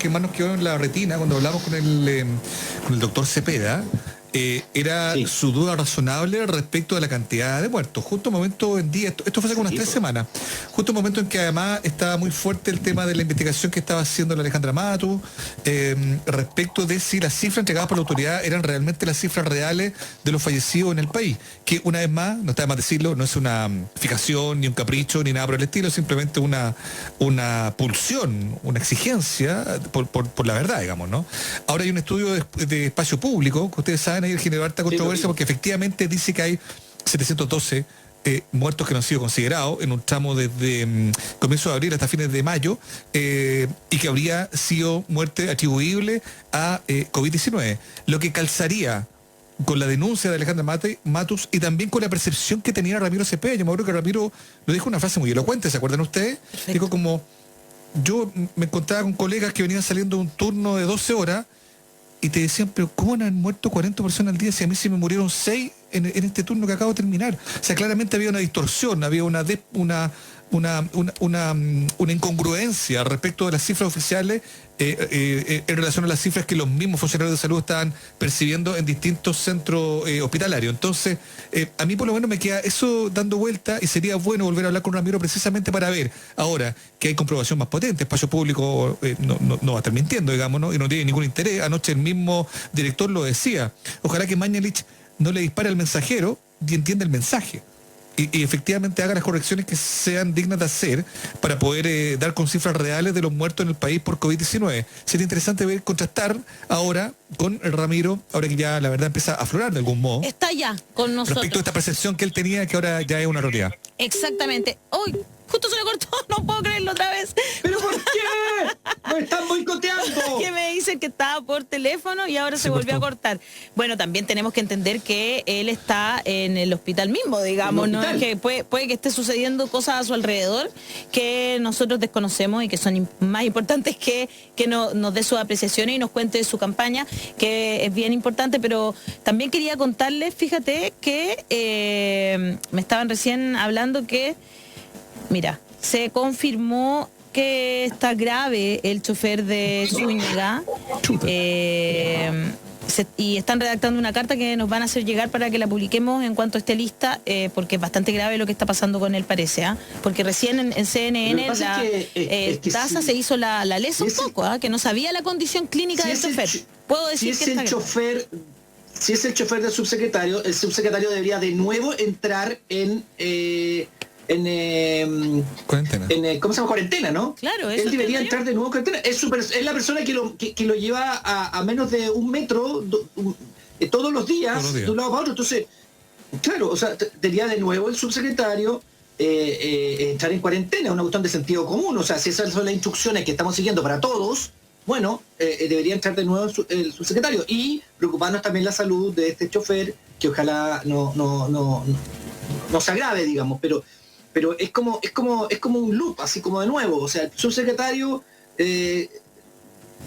que más nos quedó en la retina cuando hablamos con el doctor Cepeda, era su duda razonable respecto de la cantidad de muertos. Justo un momento en día, esto fue hace unas 3 semanas, justo un momento en que además estaba muy fuerte el tema de la investigación que estaba haciendo la Alejandra Matus, respecto de si las cifras entregadas por la autoridad eran realmente las cifras reales de los fallecidos en el país, que una vez más, no está de más decirlo, no es una fijación, ni un capricho, ni nada por el estilo, simplemente una pulsión, una exigencia por la verdad, digamos, ¿no? Ahora hay un estudio de espacio público, que ustedes saben, ahí generar harta controversia, porque efectivamente dice que hay 712 muertos que no han sido considerados en un tramo desde comienzo de abril hasta fines de mayo, y que habría sido muerte atribuible a COVID-19, lo que calzaría con la denuncia de Alejandra Matus y también con la percepción que tenía Ramiro Cepeda. Yo me acuerdo que Ramiro lo dijo una frase muy elocuente, ¿se acuerdan ustedes? Perfecto. Dijo como, yo me encontraba con colegas que venían saliendo de un turno de 12 horas y te decían, pero ¿cómo han muerto 40 personas al día si a mí se me murieron 6 en este turno que acabo de terminar? O sea, claramente había una distorsión, había una incongruencia respecto de las cifras oficiales en relación a las cifras que los mismos funcionarios de salud estaban percibiendo en distintos centros hospitalarios. Entonces, a mí por lo menos me queda eso dando vuelta, y sería bueno volver a hablar con Ramiro precisamente para ver ahora que hay comprobación más potente. Espacio Público no va a estar mintiendo, digamos, ¿no? Y no tiene ningún interés. Anoche el mismo director lo decía. Ojalá que Mañalich no le dispare al mensajero y entienda el mensaje. Y efectivamente haga las correcciones que sean dignas de hacer para poder dar con cifras reales de los muertos en el país por COVID-19. Sería interesante ver, contrastar ahora con el Ramiro, ahora que ya la verdad empieza a aflorar de algún modo. Está ya con nosotros. Respecto a esta percepción que él tenía, que ahora ya es una realidad. Exactamente. Hoy justo se le cortó, no puedo creerlo otra vez. ¿Pero por qué? ¡Me están boicoteando! Que me dicen que estaba por teléfono y ahora se volvió a cortar. Bueno, también tenemos que entender que él está en el hospital mismo, digamos, ¿no? Que puede que esté sucediendo cosas a su alrededor que nosotros desconocemos y que son más importantes que nos dé sus apreciaciones y nos cuente de su campaña, que es bien importante. Pero también quería contarles, fíjate, que me estaban recién hablando que, mira, se confirmó que está grave el chofer de Zúñiga, y están redactando una carta que nos van a hacer llegar para que la publiquemos en cuanto esté lista, porque es bastante grave lo que está pasando con él, parece, porque recién en CNN TASA se hizo la lesa un poco, que no sabía la condición clínica del chofer. Puedo decir que está grave. Si es el chofer del subsecretario, el subsecretario debería de nuevo entrar en cuarentena. ¿Cómo se llama? Cuarentena, ¿no? Claro, él debería entrar de nuevo en cuarentena. Es la persona que lo lleva a menos de 1 metro todos los días, de un lado para otro. Entonces, claro, o sea, debería de nuevo el subsecretario entrar en cuarentena, una cuestión de sentido común. O sea, si esas son las instrucciones que estamos siguiendo para todos, bueno, debería entrar de nuevo el subsecretario y preocuparnos también la salud de este chofer, que ojalá no se agrave, digamos, pero es como un loop, así como de nuevo. O sea, el subsecretario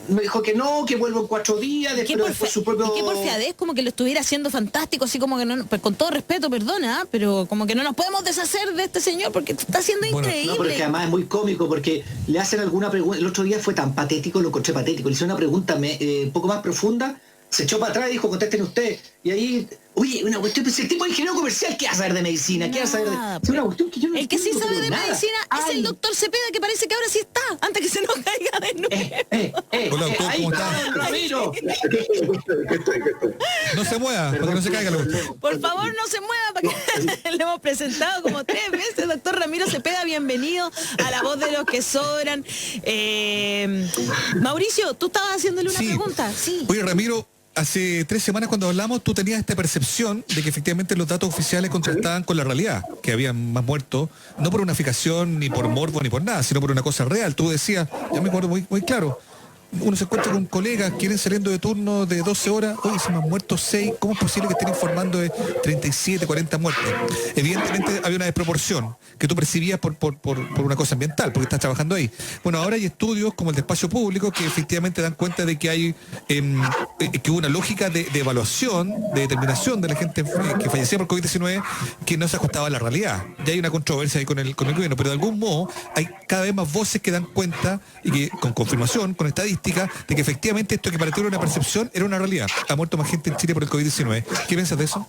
me dijo que no, que vuelvo en 4 días, después su propio... Y que porfiadez, como que lo estuviera haciendo fantástico, así como que no, pues con todo respeto, perdona, pero como que no nos podemos deshacer de este señor porque está haciendo increíble. No, pero es que además es muy cómico porque le hacen alguna pregunta. El otro día fue tan patético, lo encontré patético. Le hicieron una pregunta un poco más profunda, se echó para atrás y dijo, contesten usted. Y ahí, oye, una cuestión, pues el tipo de ingeniero comercial, ¿qué va a saber de medicina? ¿Qué va a saber de...? Es una cuestión que yo no entiendo. El que sí sabe de nada. medicina es el doctor Cepeda, que parece que ahora sí está, antes que se nos caiga de nuevo. Hola, doctor, ahí ¿cómo está, Ramiro. No se mueva, para que no se caiga la cuestión. Por favor, no se mueva, para que le hemos presentado como 3 veces, doctor Ramiro Cepeda, bienvenido a La Voz de los que Sobran. Mauricio, tú estabas haciéndole una pregunta. Sí. Oye, Ramiro, hace 3 semanas cuando hablamos, tú tenías esta percepción de que efectivamente los datos oficiales contrastaban con la realidad, que habían más muertos, no por una fijación, ni por morbo, ni por nada, sino por una cosa real. Tú decías, ya me acuerdo muy claro, uno se encuentra con colegas, quieren saliendo de turno de 12 horas, oye, se me han muerto 6, ¿cómo es posible que estén informando de 37, 40 muertes? Evidentemente había una desproporción que tú percibías por una cosa ambiental, porque estás trabajando ahí. Bueno, ahora hay estudios como el de espacio público que efectivamente dan cuenta de que hay que hubo una lógica de evaluación, de determinación de la gente que fallecía por COVID-19 que no se ajustaba a la realidad. Ya hay una controversia ahí con el gobierno, pero de algún modo hay cada vez más voces que dan cuenta y que con confirmación, con estadísticas, estadística de que efectivamente esto que para ti era una percepción era una realidad. Ha muerto más gente en Chile por el COVID-19. ¿Qué piensas de eso?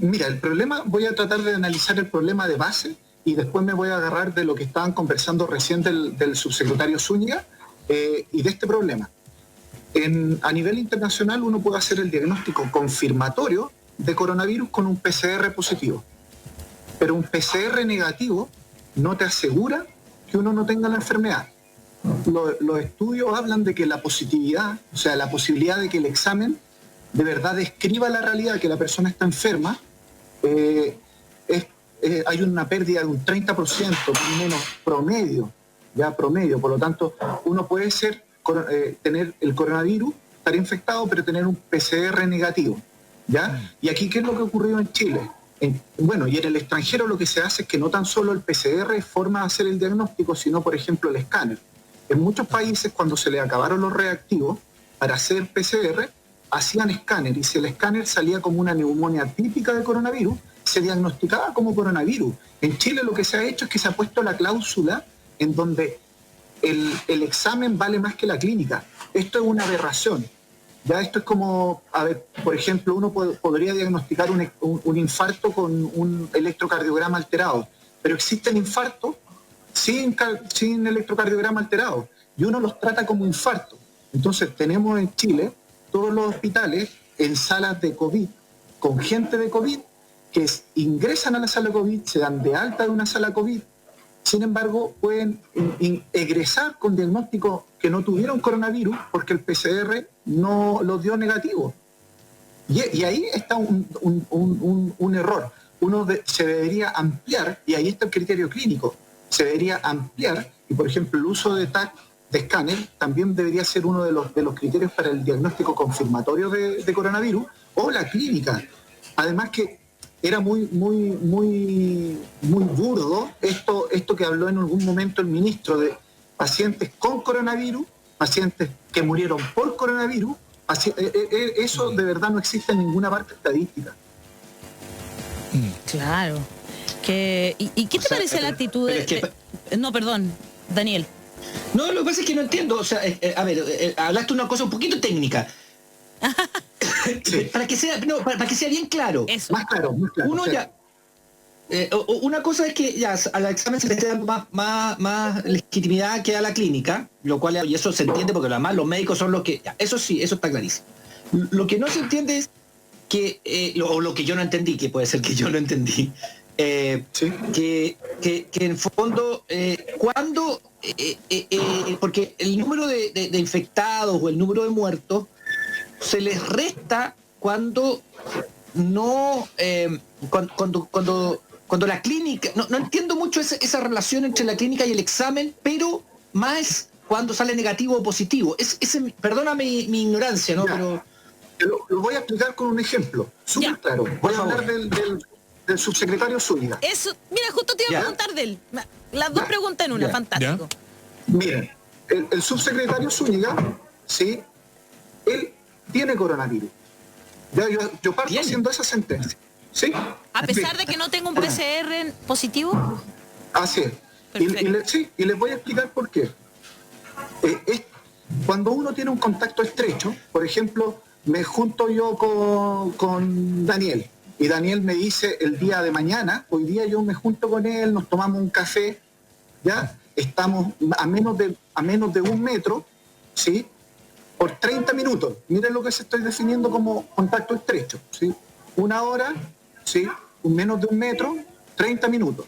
Mira, el problema, voy a tratar de analizar el problema de base y después me voy a agarrar de lo que estaban conversando recién del subsecretario Zúñiga y de este problema. A nivel internacional uno puede hacer el diagnóstico confirmatorio de coronavirus con un PCR positivo, pero un PCR negativo no te asegura que uno no tenga la enfermedad. Los estudios hablan de que la positividad, o sea, la posibilidad de que el examen de verdad describa la realidad que la persona está enferma, hay una pérdida de un 30% más o menos promedio, por lo tanto uno puede tener el coronavirus, estar infectado, pero tener un PCR negativo, ¿ya? Y aquí, ¿qué es lo que ocurrió en Chile? Y en el extranjero lo que se hace es que no tan solo el PCR es forma de hacer el diagnóstico, sino, por ejemplo, el escáner. En muchos países, cuando se le acabaron los reactivos para hacer PCR, hacían escáner, y si el escáner salía como una neumonía típica de coronavirus, se diagnosticaba como coronavirus. En Chile lo que se ha hecho es que se ha puesto la cláusula en donde el examen vale más que la clínica. Esto es una aberración. Ya esto es como, por ejemplo, uno podría diagnosticar un infarto con un electrocardiograma alterado, pero existen infartos sin electrocardiograma alterado, y uno los trata como infarto. Entonces tenemos en Chile todos los hospitales en salas de COVID, con gente de COVID, que ingresan a la sala COVID, se dan de alta de una sala COVID, sin embargo pueden egresar con diagnóstico que no tuvieron coronavirus porque el PCR no lo dio negativo. Y ahí está un error. Se debería ampliar, y ahí está el criterio clínico, se debería ampliar, y por ejemplo el uso de TAC, de escáner, también debería ser uno de los criterios para el diagnóstico confirmatorio de coronavirus, o la clínica. Además que era muy burdo esto que habló en algún momento el ministro de pacientes con coronavirus, pacientes que murieron por coronavirus. Eso de verdad no existe en ninguna parte estadística. Claro. ¿Y qué te parece la actitud de... No, perdón, Daniel. No, lo que pasa es que no entiendo. O sea, hablaste una cosa un poquito técnica. para que sea bien claro. Eso. Más claro. Una cosa es que ya al examen se le da más legitimidad que a la clínica, lo cual, y eso se entiende porque además los médicos son los que... Eso sí, eso está clarísimo. Lo que no se entiende es que, o lo que yo no entendí, que puede ser que yo no entendí, ¿sí? que en fondo, cuando... porque el número de infectados o el número de muertos se les resta cuando no... Cuando la clínica... No entiendo mucho esa relación entre la clínica y el examen, pero más cuando sale negativo o positivo. Perdona mi ignorancia, ¿no? Ya. Pero... Lo voy a explicar con un ejemplo súper claro. Voy a hablar del subsecretario Zúñiga. Eso, mira, justo te iba a preguntar de él. Las dos preguntas en una, fantástico. Miren, el subsecretario Zúñiga, ¿sí? Él tiene coronavirus. Yo parto haciendo esa sentencia. ¿Sí? A pesar de que no tenga un PCR positivo. Así es. Y les voy a explicar por qué. Cuando uno tiene un contacto estrecho, por ejemplo, me junto yo con Daniel, y Daniel me dice el día de mañana, hoy día yo me junto con él, nos tomamos un café, ¿ya? Estamos a menos de 1 metro, ¿sí? Por 30 minutos. Miren lo que se estoy definiendo como contacto estrecho, ¿sí? 1 hora, ¿sí? Menos de 1 metro, 30 minutos.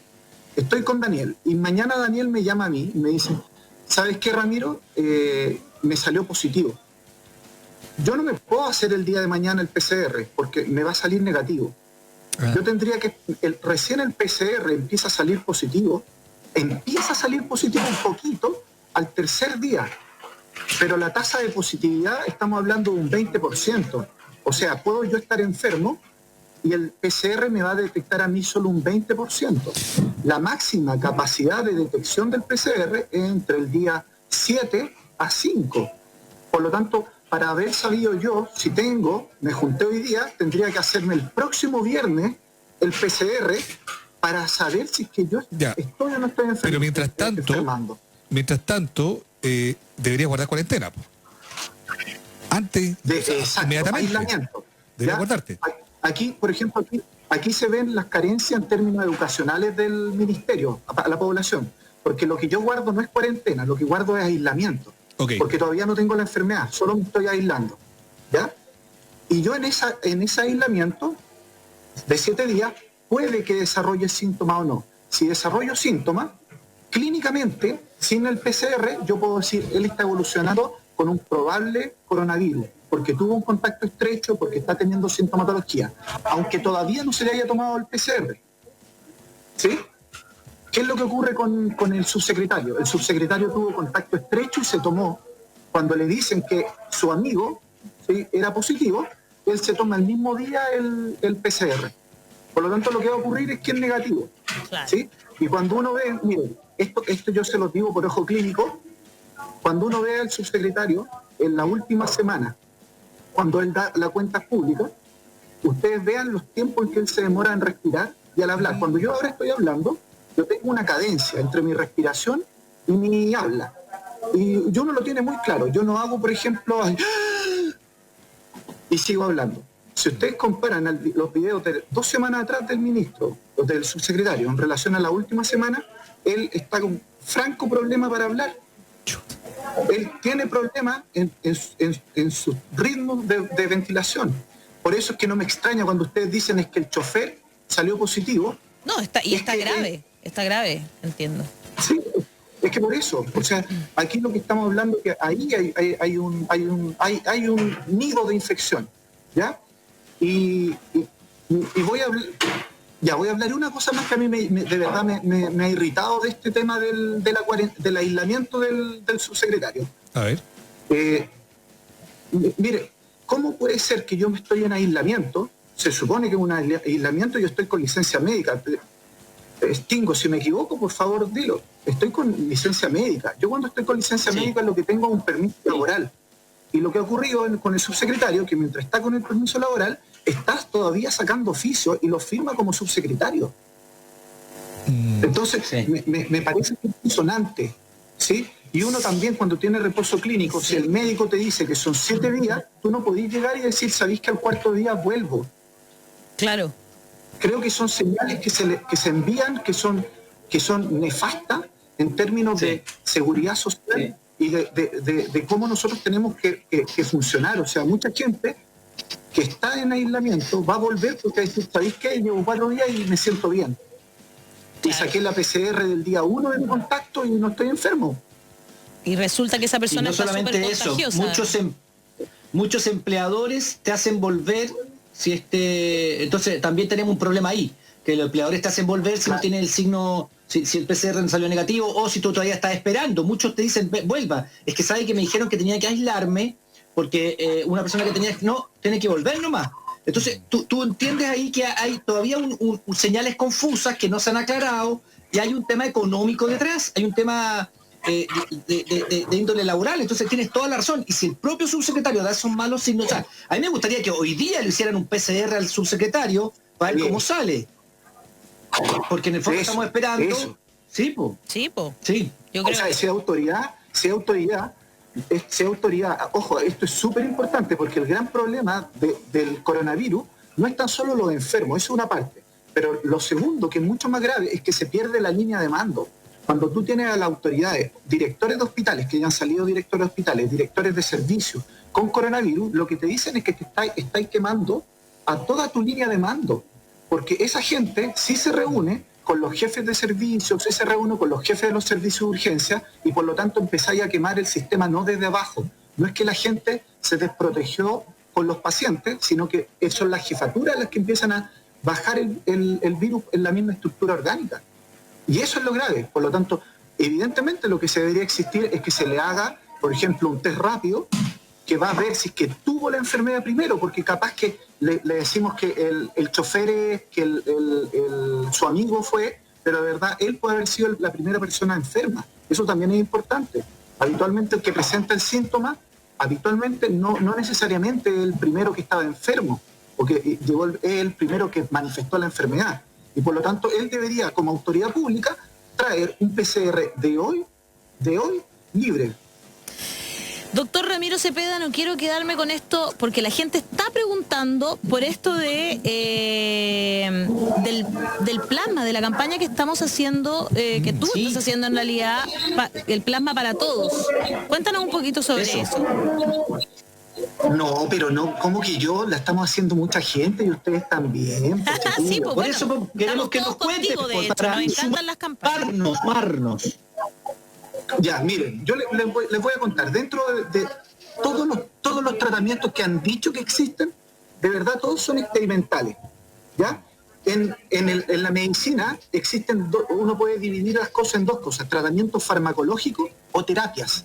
Estoy con Daniel, y mañana Daniel me llama a mí y me dice, ¿sabes qué, Ramiro? Me salió positivo. Yo no me puedo hacer el día de mañana el PCR porque me va a salir negativo. Yo tendría que... Recién el PCR empieza a salir positivo un poquito al tercer día. Pero la tasa de positividad, estamos hablando de un 20%. O sea, puedo yo estar enfermo y el PCR me va a detectar a mí solo un 20%. La máxima capacidad de detección del PCR es entre el día 7 a 5. Por lo tanto, para haber sabido yo, si me junté hoy día, tendría que hacerme el próximo viernes el PCR para saber si es que yo estoy o no estoy enfermo. Pero mientras tanto, debería guardar cuarentena. Antes, inmediatamente. Aislamiento. Debería guardarte. Aquí, por ejemplo, aquí se ven las carencias en términos educacionales del ministerio a la población. Porque lo que yo guardo no es cuarentena, lo que guardo es aislamiento. Okay. Porque todavía no tengo la enfermedad, solo me estoy aislando. ¿Ya? Y yo en ese aislamiento de 7 días puede que desarrolle síntomas o no. Si desarrollo síntomas, clínicamente, sin el PCR, yo puedo decir, él está evolucionando con un probable coronavirus, porque tuvo un contacto estrecho, porque está teniendo sintomatología, aunque todavía no se le haya tomado el PCR. ¿Sí? ¿Qué es lo que ocurre con el subsecretario? El subsecretario tuvo contacto estrecho y se tomó, cuando le dicen que su amigo, ¿sí?, era positivo, él se toma el mismo día el PCR. Por lo tanto, lo que va a ocurrir es que es negativo. Claro. ¿Sí? Y cuando uno ve, miren, esto yo se lo digo por ojo clínico, cuando uno ve al subsecretario en la última semana, cuando él da la cuenta pública, ustedes vean los tiempos en que él se demora en respirar y al hablar. Cuando yo ahora estoy hablando, yo tengo una cadencia entre mi respiración y mi habla. Y yo no lo tiene muy claro. Yo no hago, por ejemplo, y sigo hablando. Si ustedes comparan los videos de 2 semanas atrás del ministro, o del subsecretario, en relación a la última semana, él está con franco problema para hablar. Él tiene problemas en sus ritmos de ventilación. Por eso es que no me extraña cuando ustedes dicen es que el chofer salió positivo. No, está grave, entiendo. Sí, es que por eso, o sea, aquí lo que estamos hablando es que ahí hay un nido de infección, ¿ya? Y voy a hablar de una cosa más que a mí de verdad me ha irritado de este tema del aislamiento del subsecretario. A ver. Mire, ¿cómo puede ser que yo me estoy en aislamiento? Se supone que es un aislamiento y yo estoy con licencia médica. Stingo, si me equivoco, por favor, dilo. Estoy con licencia médica. Yo cuando estoy con licencia médica lo que tengo es un permiso laboral. Y lo que ha ocurrido con el subsecretario, que mientras está con el permiso laboral, está todavía sacando oficio y lo firma como subsecretario. Entonces, me parece que es disonante, ¿sí? Y uno también cuando tiene reposo clínico, si el médico te dice que son 7 días, tú no podés llegar y decir, sabéis que al 4.º día vuelvo. Claro. Creo que son señales que se envían, que son nefastas en términos de seguridad social y de cómo nosotros tenemos que funcionar. O sea, mucha gente que está en aislamiento va a volver porque decir, ¿sabéis qué? Llevo 4 días y me siento bien. Y saqué la PCR del día 1 de mi contacto y no estoy enfermo. Y resulta que esa persona está súper contagiosa. Muchos empleadores te hacen volver entonces también tenemos un problema ahí, que los empleadores te hacen volver si no tiene el signo, si el PCR no salió negativo o si tú todavía estás esperando. Muchos te dicen, vuelva, es que sabe que me dijeron que tenía que aislarme porque una persona que tiene que volver nomás. Entonces tú entiendes ahí que hay todavía señales confusas que no se han aclarado y hay un tema económico detrás, hay un tema de índole laboral. Entonces tienes toda la razón. Y si el propio subsecretario da esos malos signos, o sea, a mí me gustaría que hoy día le hicieran un PCR al subsecretario para ver cómo sale, porque en el fondo estamos esperando Sí, po. Sí. Yo creo que sea autoridad, ojo, esto es súper importante porque el gran problema del coronavirus no es tan solo los enfermos, eso es una parte, pero lo segundo, que es mucho más grave, es que se pierde la línea de mando. Cuando tú tienes a las autoridades, directores de hospitales, que ya han salido directores de hospitales, directores de servicios con coronavirus, lo que te dicen es que te estáis quemando a toda tu línea de mando, porque esa gente sí se reúne con los jefes de servicios, sí se reúne con los jefes de los servicios de urgencia y por lo tanto empezáis a quemar el sistema no desde abajo. No es que la gente se desprotegió con los pacientes, sino que son las jefaturas las que empiezan a bajar el virus en la misma estructura orgánica. Y eso es lo grave. Por lo tanto, evidentemente lo que se debería existir es que se le haga, por ejemplo, un test rápido que va a ver si es que tuvo la enfermedad primero, porque capaz que le decimos que el chofer es, que su amigo fue, pero de verdad él puede haber sido la primera persona enferma. Eso también es importante. Habitualmente el que presenta el síntoma, habitualmente no necesariamente es el primero que estaba enfermo, porque es el primero que manifestó la enfermedad. Y por lo tanto, él debería, como autoridad pública, traer un PCR de hoy libre. Doctor Ramiro Cepeda, no quiero quedarme con esto porque la gente está preguntando por esto de del plasma, de la campaña que estamos haciendo, que tú estás haciendo en realidad, el plasma para todos. Cuéntanos un poquito sobre eso. No, pero no, como que yo la estamos haciendo mucha gente y ustedes también. Sí, pues, por bueno, eso queremos que nos cuente, de hecho, para nos encantan las campañas. sumarnos. Ya, miren, yo les voy a contar, dentro de todos los tratamientos que han dicho que existen, de verdad todos son experimentales, ¿ya? En la medicina existen, uno puede dividir las cosas en dos cosas, tratamientos farmacológicos o terapias.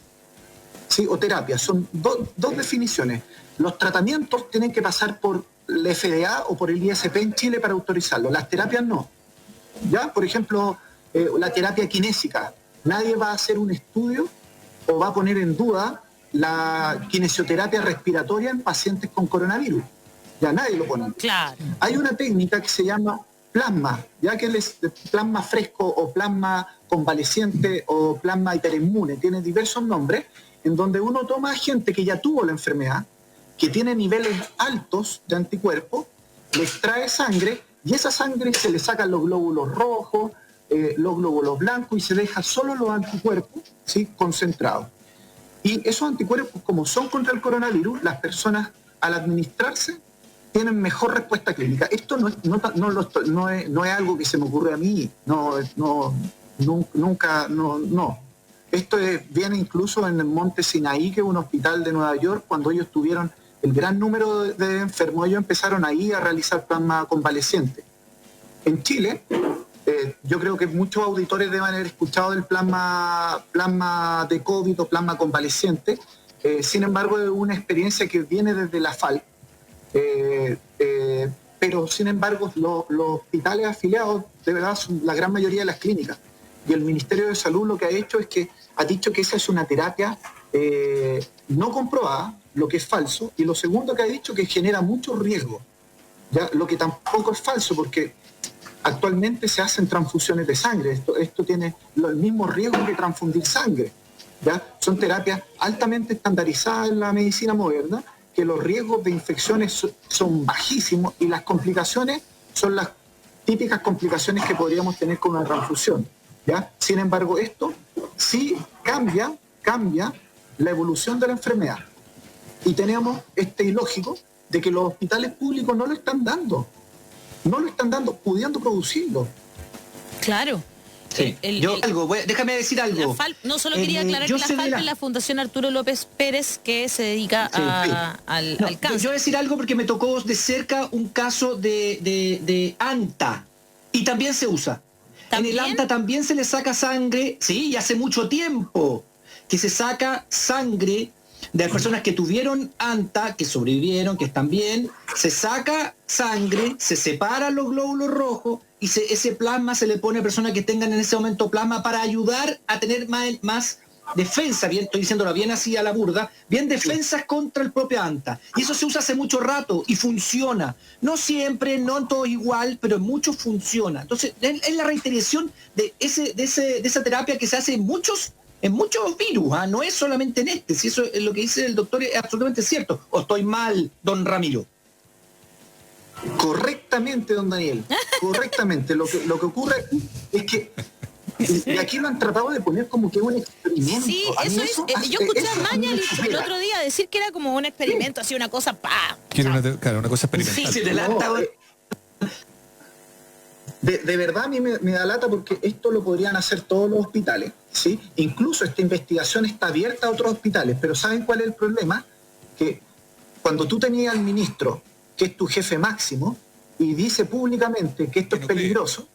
Sí, o terapias, son dos definiciones. Los tratamientos tienen que pasar por la FDA o por el ISP en Chile para autorizarlo, las terapias no. ¿Ya? Por ejemplo, la terapia kinésica. Nadie va a hacer un estudio o va a poner en duda la kinesioterapia respiratoria en pacientes con coronavirus. Ya nadie lo pone. Claro. Hay una técnica que se llama plasma, ya que es plasma fresco o plasma convaleciente o plasma hiperinmune, tiene diversos nombres, en donde uno toma a gente que ya tuvo la enfermedad, que tiene niveles altos de anticuerpos, le extrae sangre y esa sangre se le sacan los glóbulos rojos, los glóbulos blancos y se deja solo los anticuerpos, ¿sí?, concentrados. Y esos anticuerpos, como son contra el coronavirus, las personas al administrarse tienen mejor respuesta clínica. Esto no es algo que se me ocurre a mí, nunca. Esto viene incluso en el Monte Sinaí, que es un hospital de Nueva York. Cuando ellos tuvieron el gran número de enfermos, ellos empezaron ahí a realizar plasma convaleciente. En Chile, yo creo que muchos auditores deben haber escuchado del plasma de COVID o plasma convaleciente. Sin embargo, es una experiencia que viene desde la FAL. Pero sin embargo, los hospitales afiliados, de verdad, son la gran mayoría de las clínicas. Y el Ministerio de Salud lo que ha hecho es que ha dicho que esa es una terapia no comprobada, lo que es falso, y lo segundo que ha dicho que genera mucho riesgo, ¿ya? Lo que tampoco es falso, porque actualmente se hacen transfusiones de sangre. Esto tiene el mismo riesgo que transfundir sangre, ¿ya? Son terapias altamente estandarizadas en la medicina moderna, que los riesgos de infecciones son bajísimos y las complicaciones son las típicas complicaciones que podríamos tener con una transfusión, ¿ya? Sin embargo, esto sí cambia la evolución de la enfermedad. Y tenemos este ilógico de que los hospitales públicos no lo están dando, pudiendo producirlo. Claro. Sí. Déjame decir algo. No solo quería aclarar que la FALP es la Fundación Arturo López Pérez, que se dedica al cáncer. Yo voy a decir algo porque me tocó de cerca un caso de ANTA y también se usa. ¿También? En el ANTA también se le saca sangre, sí, y hace mucho tiempo que se saca sangre de las personas que tuvieron ANTA, que sobrevivieron, que están bien, se saca sangre, se separan los glóbulos rojos y ese plasma se le pone a personas que tengan en ese momento plasma para ayudar a tener más defensa, bien, estoy diciéndolo bien así a la burda, bien defensas contra el propio ANTA. Y eso se usa hace mucho rato y funciona. No siempre, no en todo igual, pero en muchos funciona. Entonces, es la reiteración de esa terapia que se hace en muchos virus, ¿ah? No es solamente en este. Si eso es lo que dice el doctor, es absolutamente cierto. ¿O estoy mal, don Ramiro? Correctamente, don Daniel. Correctamente. Lo que ocurre es que y aquí lo han tratado de poner como que es un experimento. Sí, yo escuché a Mañalich el otro día decir que era como un experimento, así una cosa, una cosa experimental. Sí, de verdad a mí me da lata porque esto lo podrían hacer todos los hospitales, ¿sí? Incluso esta investigación está abierta a otros hospitales, pero ¿saben cuál es el problema? Que cuando tú tenías al ministro, que es tu jefe máximo, y dice públicamente que esto es peligroso,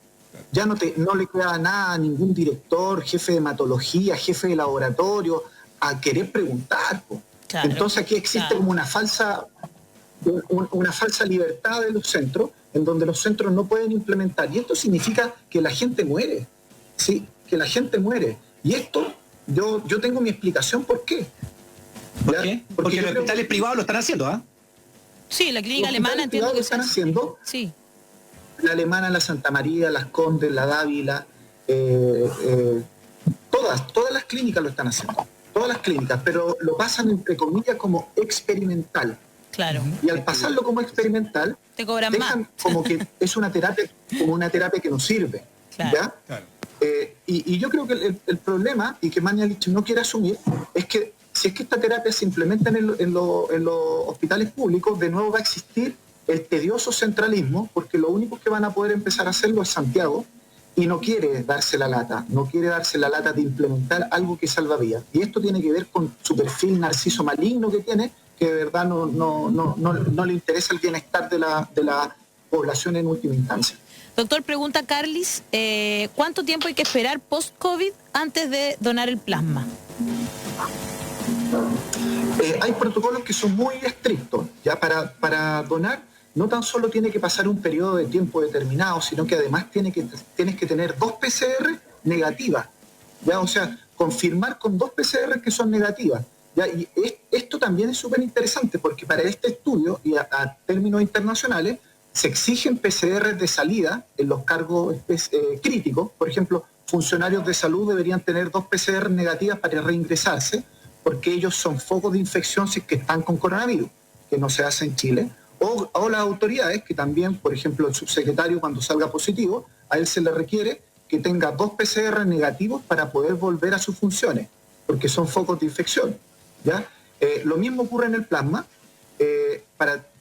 ya no le queda nada a ningún director, jefe de hematología, jefe de laboratorio, a querer preguntar. Claro, entonces aquí existe como una falsa libertad de los centros, en donde los centros no pueden implementar. Y esto significa que la gente muere. Sí, que la gente muere. Y esto, yo tengo mi explicación por qué. ¿Por qué? Porque los hospitales privados lo están haciendo, ¿ah? Sí, la clínica alemana entiendo que lo están haciendo. Sí. La alemana, la Santa María, las Condes, la Dávila, todas las clínicas lo están haciendo. todas las clínicas, pero lo pasan entre comillas como experimental. Claro. Y al pasarlo como experimental, te cobran dejan más. como que es una terapia, como una terapia que nos sirve. Claro. ¿Ya? Claro. Y yo creo que el problema, y que Mañalich no quiere asumir, es que si es que esta terapia se implementa en los hospitales públicos, de nuevo va a existir el tedioso centralismo, porque lo único que van a poder empezar a hacerlo es Santiago, y no quiere darse la lata de implementar algo que salva vidas. Y esto tiene que ver con su perfil narciso maligno que tiene, que de verdad no le interesa el bienestar de la población en última instancia. Doctor, pregunta Carlis, ¿cuánto tiempo hay que esperar post-COVID antes de donar el plasma? Hay protocolos que son muy estrictos. Ya para donar no tan solo tiene que pasar un periodo de tiempo determinado, sino que además tienes que tener 2 PCR negativas. ¿Ya? O sea, confirmar con 2 PCR que son negativas. ¿Ya? Y esto también es súper interesante porque para este estudio y a términos internacionales se exigen PCR de salida en los cargos críticos. Por ejemplo, funcionarios de salud deberían tener 2 PCR negativas para reingresarse, porque ellos son focos de infección si es que están con coronavirus, que no se hace en Chile. O las autoridades, que también, por ejemplo, el subsecretario cuando salga positivo, a él se le requiere que tenga 2 PCR negativos para poder volver a sus funciones, porque son focos de infección. ¿Ya? Lo mismo ocurre en el plasma.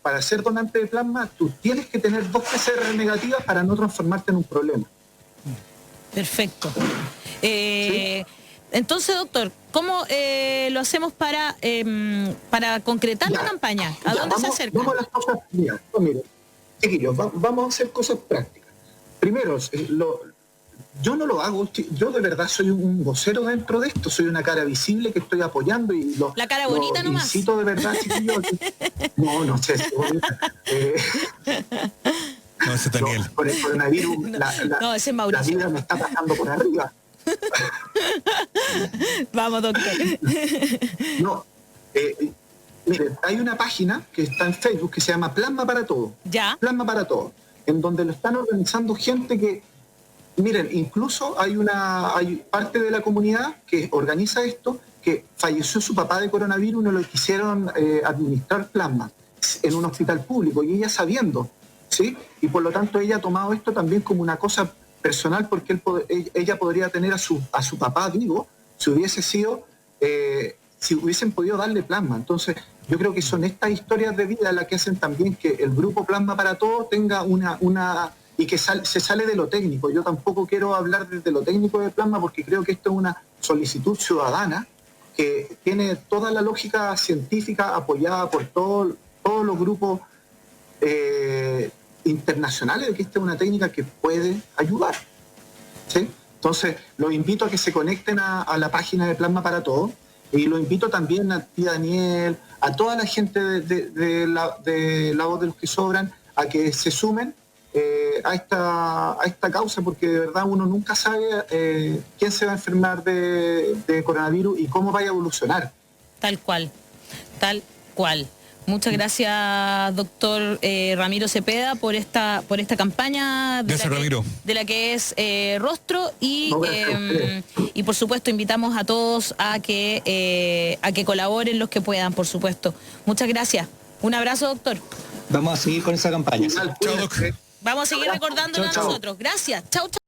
Para ser donante de plasma, tú tienes que tener 2 PCR negativas para no transformarte en un problema. Perfecto. ¿Sí? Entonces, doctor, ¿cómo lo hacemos para concretar la campaña? ¿A dónde se acerca? Vamos a las cosas. Mira, chiquillos, vamos a hacer cosas prácticas. Primero, yo no lo hago, yo de verdad soy un vocero dentro de esto, soy una cara visible que estoy apoyando y la cara bonita nomás. Incito de verdad, chiquillos. No sé si bonita. No, ese es Daniel. No, por el coronavirus, ese es Mauricio. la vida me está pasando por arriba. Vamos, doctor. No, miren, hay una página que está en Facebook que se llama Plasma para Todo. Ya. Plasma para Todo, en donde lo están organizando gente que, miren, incluso hay parte de la comunidad que organiza esto, que falleció su papá de coronavirus y no le quisieron administrar plasma en un hospital público, y ella sabiendo, ¿sí? Y por lo tanto ella ha tomado esto también como una cosa personal, porque ella podría tener a su papá vivo si hubiesen podido darle plasma. Entonces yo creo que son estas historias de vida las que hacen también que el grupo Plasma para Todos tenga y que se sale de lo técnico. Yo tampoco quiero hablar de lo técnico de plasma, porque creo que esto es una solicitud ciudadana que tiene toda la lógica científica apoyada por todos los grupos internacionales, de que esta es una técnica que puede ayudar. ¿Sí? Entonces, los invito a que se conecten a la página de Plasma para Todos, y lo invito también a ti, Daniel, a toda la gente de la voz de los que sobran, a que se sumen a esta causa, porque de verdad uno nunca sabe quién se va a enfermar de coronavirus y cómo vaya a evolucionar. Tal cual. Muchas gracias, doctor Ramiro Cepeda, por esta campaña de la que es Rostro, y por supuesto invitamos a todos a que colaboren los que puedan, por supuesto. Muchas gracias. Un abrazo, doctor. Vamos a seguir con esa campaña. Vamos a seguir recordándola nosotros. Gracias. Chau, chau.